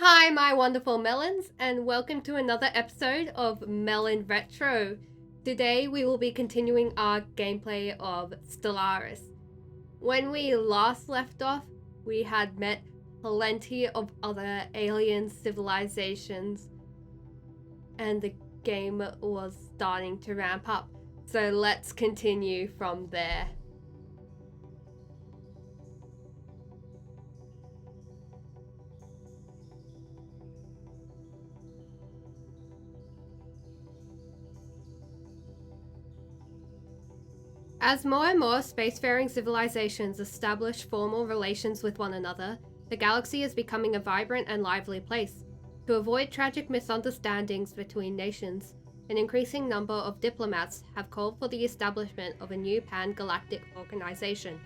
Hi, my wonderful melons, and welcome to another episode of Melon Retro. Today we will be continuing our gameplay of Stellaris. When we last left off, we had met plenty of other alien civilizations, and the game was starting to ramp up. So let's continue from there. As more and more spacefaring civilizations establish formal relations with one another, the galaxy is becoming a vibrant and lively place. To avoid tragic misunderstandings between nations, an increasing number of diplomats have called for the establishment of a new pan-galactic organization,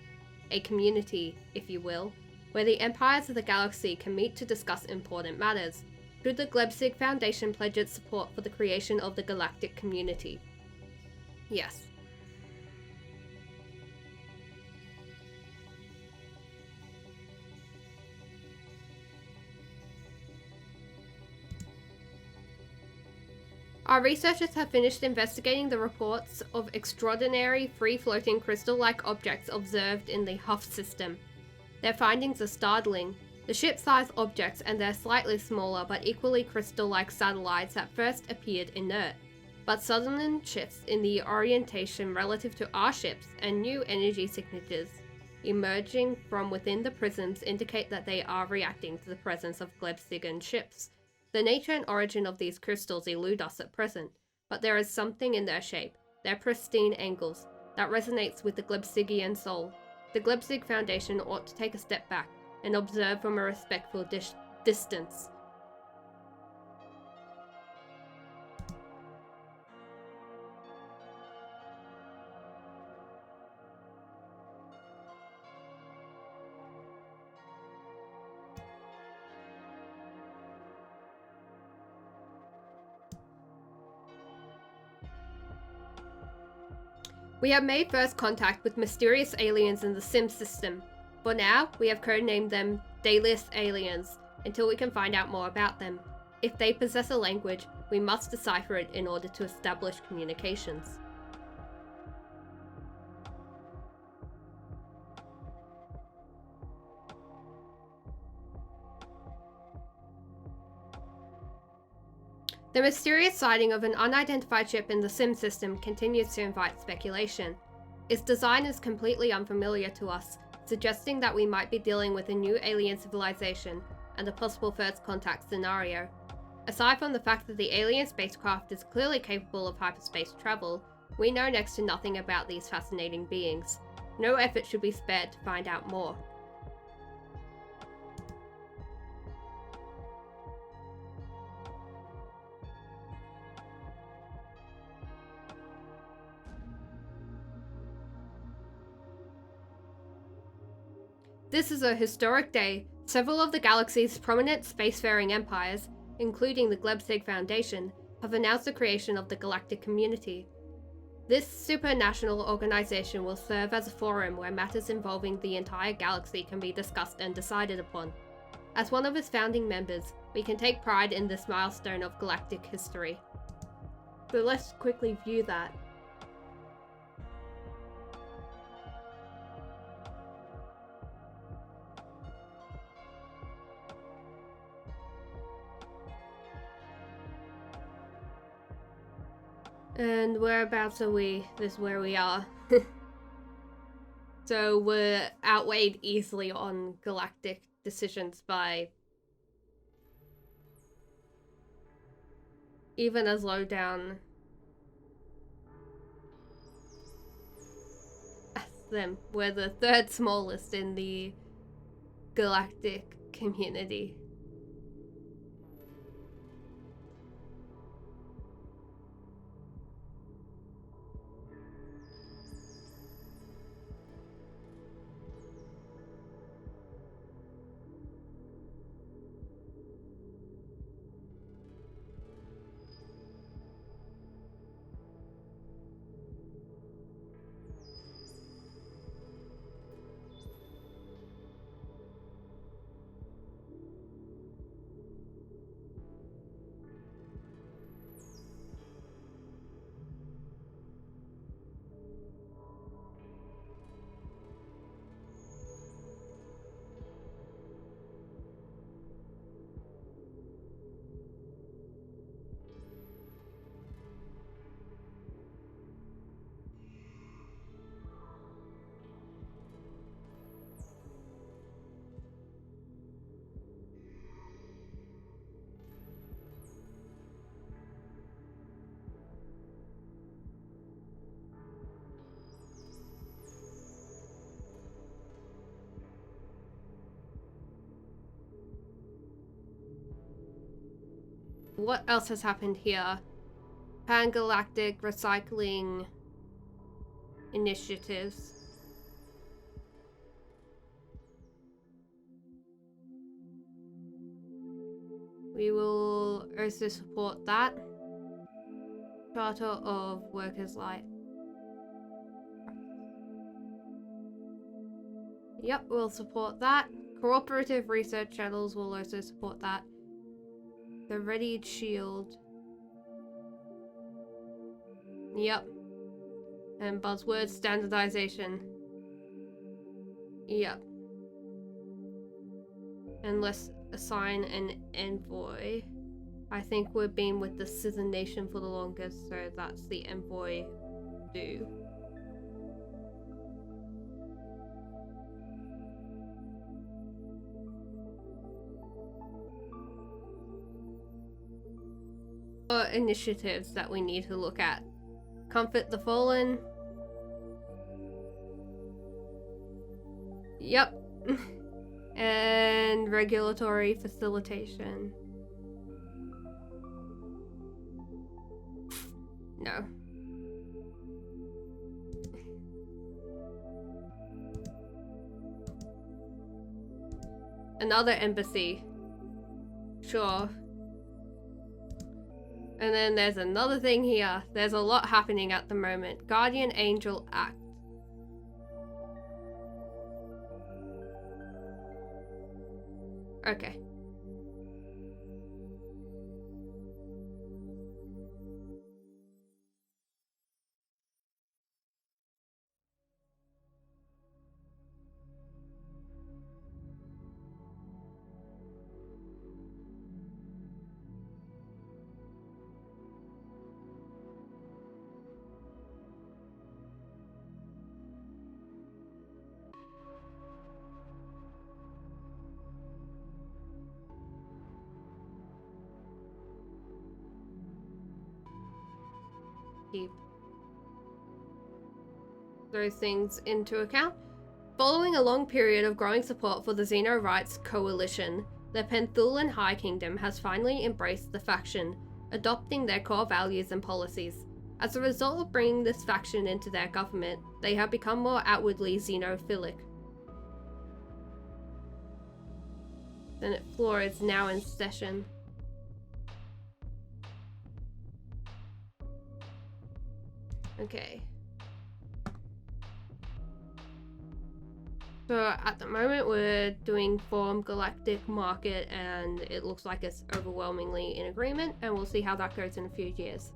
a community, if you will, where the empires of the galaxy can meet to discuss important matters. Should the Glebsig Foundation pledge its support for the creation of the galactic community? Yes. Our researchers have finished investigating the reports of extraordinary free-floating crystal-like objects observed in the Huff system. Their findings are startling. The ship-sized objects and their slightly smaller but equally crystal-like satellites at first appeared inert, but sudden shifts in the orientation relative to our ships and new energy signatures emerging from within the prisms indicate that they are reacting to the presence of Glebsigan ships. The nature and origin of these crystals elude us at present, but there is something in their shape, their pristine angles, that resonates with the Glebsigian soul. The Glebsig Foundation ought to take a step back and observe from a respectful distance. We have made first contact with mysterious aliens in the Sim system. For now, we have codenamed them Dayless Aliens, until we can find out more about them. If they possess a language, we must decipher it in order to establish communications. The mysterious sighting of an unidentified ship in the Sim system continues to invite speculation. Its design is completely unfamiliar to us, suggesting that we might be dealing with a new alien civilization and a possible first contact scenario. Aside from the fact that the alien spacecraft is clearly capable of hyperspace travel, we know next to nothing about these fascinating beings. No effort should be spared to find out more. This is a historic day. Several of the galaxy's prominent spacefaring empires, including the Glebsig Foundation, have announced the creation of the galactic community. This supranational organization will serve as a forum where matters involving the entire galaxy can be discussed and decided upon. As one of its founding members, we can take pride in this milestone of galactic history. So let's quickly view that. And whereabouts are we? This is where we are. So we're outweighed easily on galactic decisions by even as low down as them. We're the third smallest in the galactic community. What else has happened here? Pan-galactic recycling initiatives. We will also support that. Charter of Workers' Light. Yep, we'll support that. Cooperative research channels will also support that. The Readied Shield. Yep. And buzzword standardization. Yep. And let's assign an envoy. I think we've been with the Scissor Nation for the longest, so that's the envoy do. Initiatives that we need to look at. Comfort the Fallen. Yep. And regulatory facilitation. No. Another embassy. Sure. And then there's another thing here. There's a lot happening at the moment. Guardian Angel Act. Okay. Keep those things into account. Following a long period of growing support for the Xeno Rights Coalition, the Penthulan High Kingdom has finally embraced the faction, adopting their core values and policies. As a result of bringing this faction into their government, they have become more outwardly xenophilic. Senate floor is now in session. Okay. So at the moment we're doing Forum Galactic Market and it looks like it's overwhelmingly in agreement, and we'll see how that goes in a few years.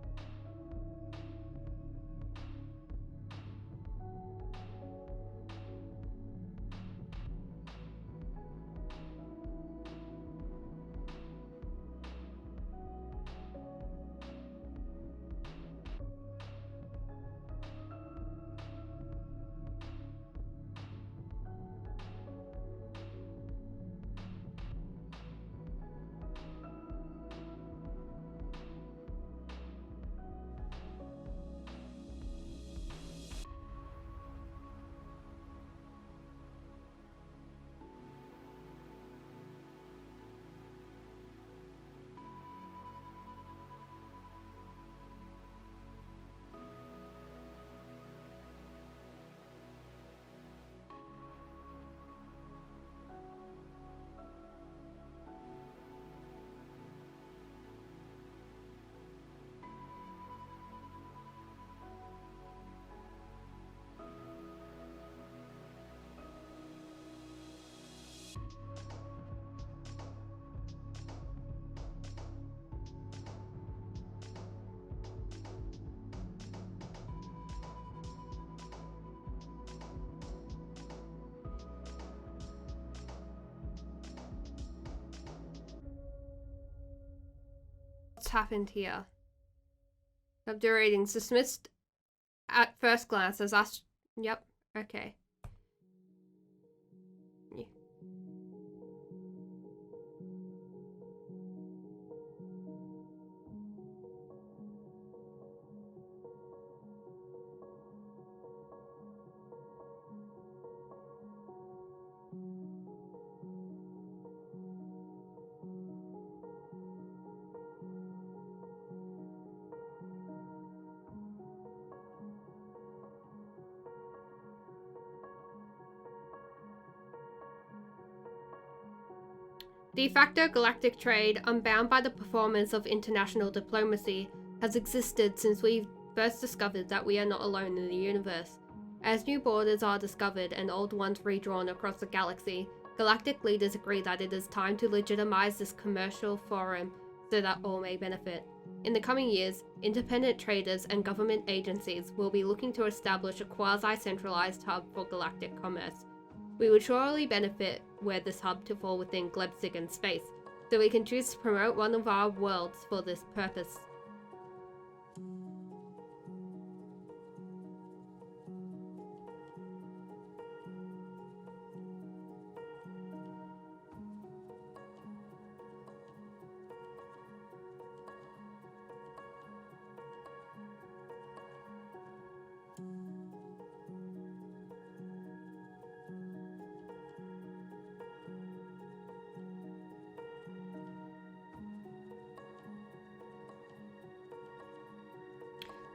What's happened here? Subdue ratings dismissed at first glance as us. Yep. Okay. Yeah. De facto galactic trade, unbound by the performance of international diplomacy, has existed since we first discovered that we are not alone in the universe. As new borders are discovered and old ones redrawn across the galaxy, galactic leaders agree that it is time to legitimize this commercial forum so that all may benefit. In the coming years, independent traders and government agencies will be looking to establish a quasi-centralized hub for galactic commerce. We would surely benefit were this hub to fall within Glebsigan space, so we can choose to promote one of our worlds for this purpose.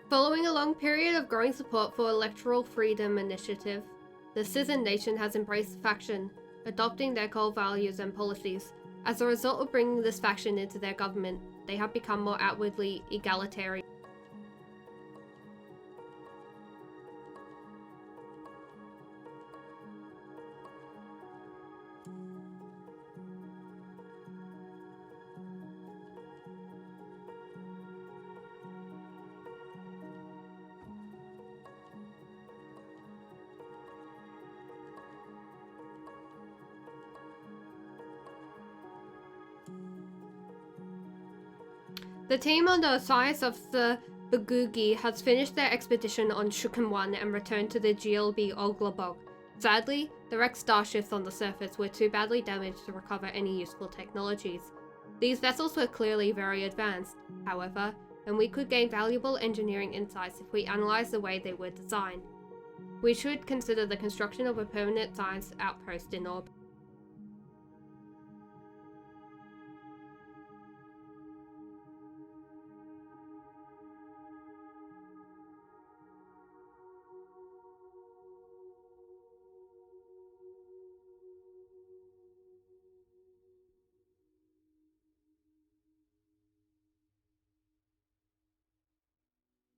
Following a long period of growing support for Electoral Freedom Initiative, the Citizen Nation has embraced faction, adopting their core values and policies. As a result of bringing this faction into their government, they have become more outwardly egalitarian. The team under Osiris of the Bagugi has finished their expedition on Shukan 1 and returned to the GLB Oglabog. Sadly, the wrecked starships on the surface were too badly damaged to recover any useful technologies. These vessels were clearly very advanced, however, and we could gain valuable engineering insights if we analysed the way they were designed. We should consider the construction of a permanent science outpost in orbit.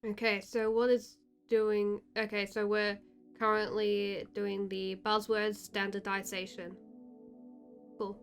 Okay, so what is doing... Okay, so we're currently doing the buzzword standardization. Cool.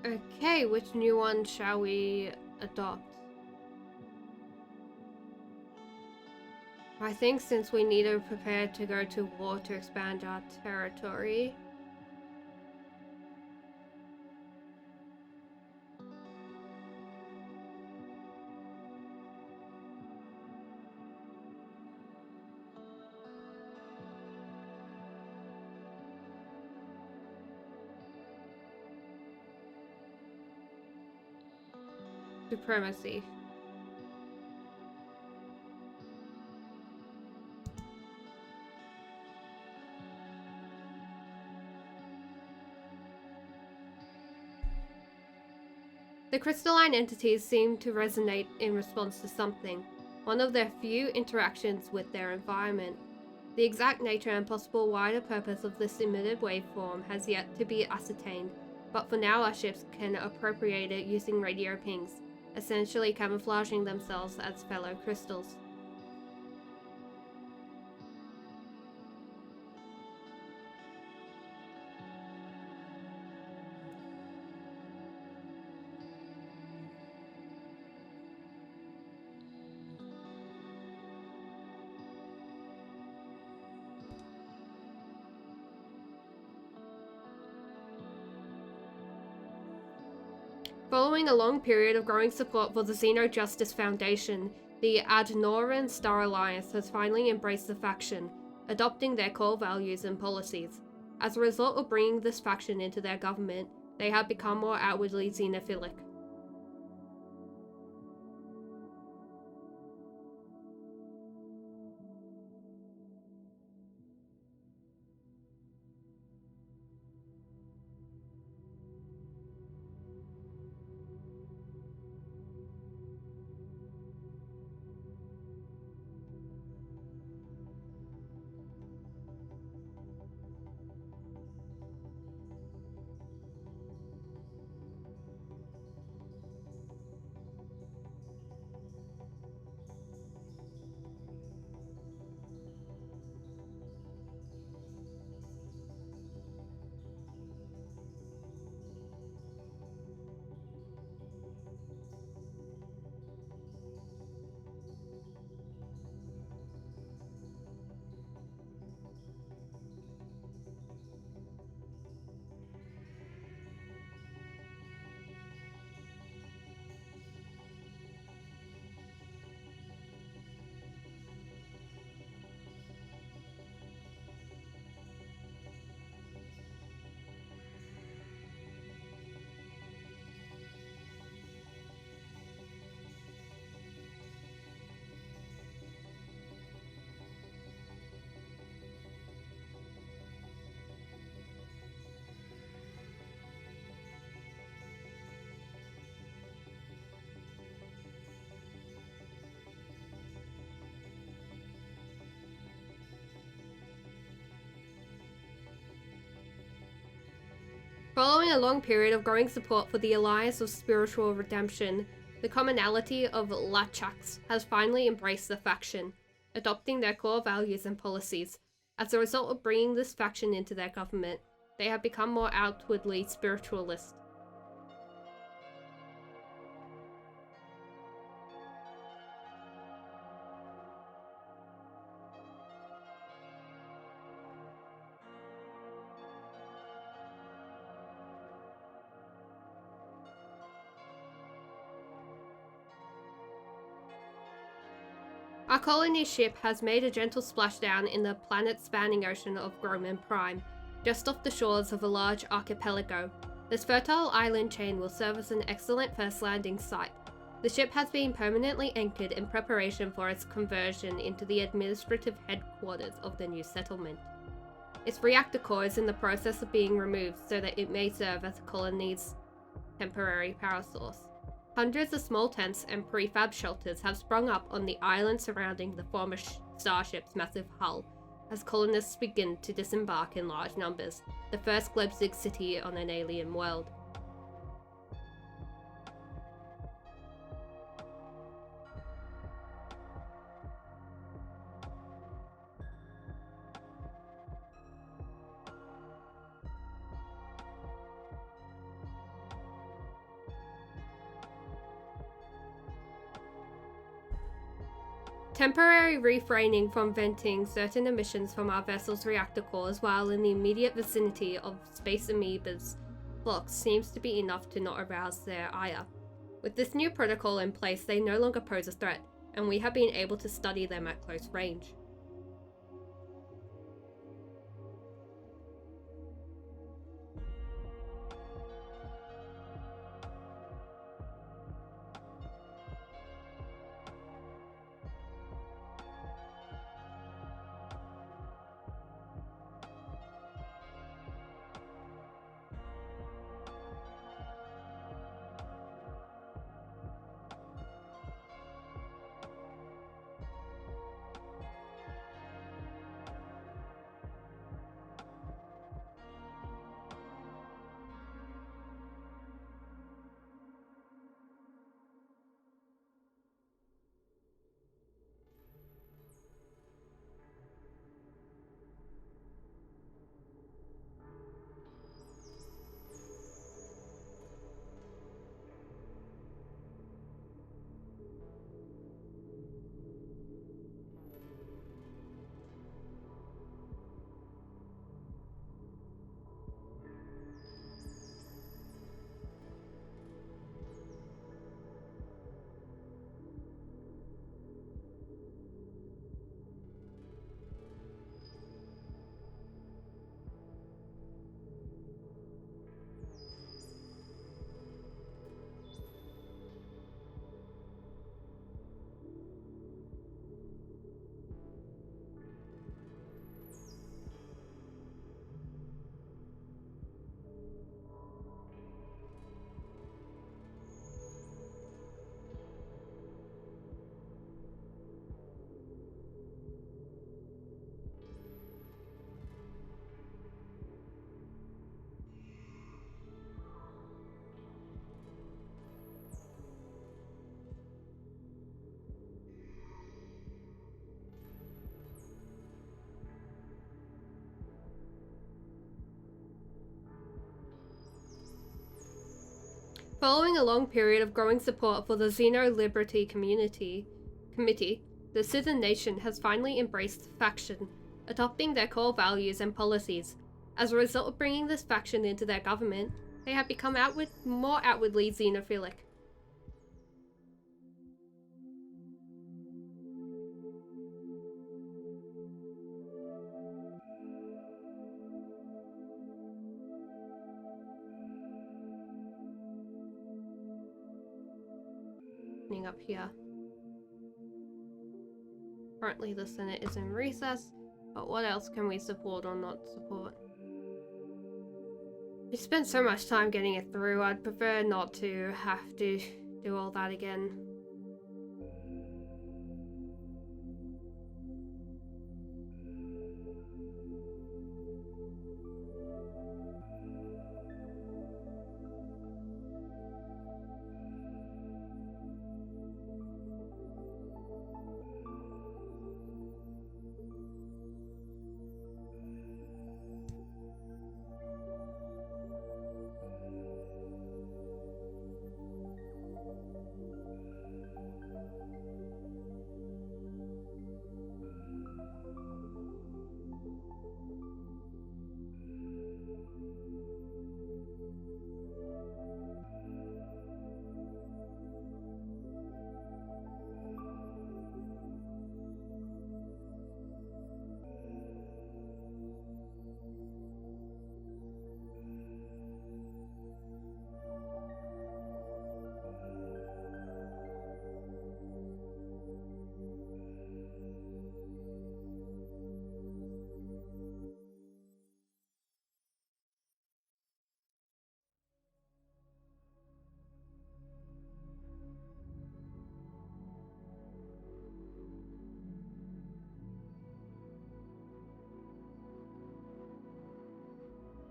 Okay, which new one shall we adopt? I think since we need to prepare to go to war to expand our territory. Supremacy. The crystalline entities seem to resonate in response to something, one of their few interactions with their environment. The exact nature and possible wider purpose of this emitted waveform has yet to be ascertained, but for now our ships can appropriate it using radio pings, essentially camouflaging themselves as fellow crystals. Following a long period of growing support for the Xeno Justice Foundation, The Adnoran Star Alliance has finally embraced the faction, adopting their core values and policies. As a result of bringing this faction into their government, they have become more outwardly xenophilic. Following a long period of growing support for the Alliance of Spiritual Redemption, the commonality of Lachaks has finally embraced the faction, adopting their core values and policies. As a result of bringing this faction into their government, they have become more outwardly spiritualist. Our colony ship has made a gentle splashdown in the planet-spanning ocean of Groman Prime, just off the shores of a large archipelago. This fertile island chain will serve as an excellent first landing site. The ship has been permanently anchored in preparation for its conversion into the administrative headquarters of the new settlement. Its reactor core is in the process of being removed so that it may serve as the colony's temporary power source. Hundreds of small tents and prefab shelters have sprung up on the island surrounding the former starship's massive hull as colonists begin to disembark in large numbers, the first Glebzig city on an alien world. Temporary refraining from venting certain emissions from our vessel's reactor cores while in the immediate vicinity of space amoeba's flocks seems to be enough to not arouse their ire. With this new protocol in place, they no longer pose a threat, and we have been able to study them at close range. Following a long period of growing support for the Xeno Liberty Committee, the Citizen Nation has finally embraced the faction, adopting their core values and policies. As a result of bringing this faction into their government, they have become more outwardly xenophilic. Up here. Currently the Senate is in recess, but what else can we support or not support? We spent so much time getting it through, I'd prefer not to have to do all that again.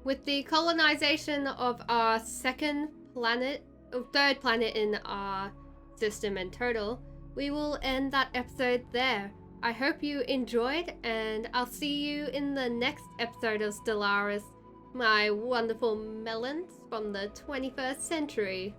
With the colonization of our third planet in our system in total, we will end that episode there. I hope you enjoyed, and I'll see you in the next episode of Stellaris, my wonderful melons from the 21st century.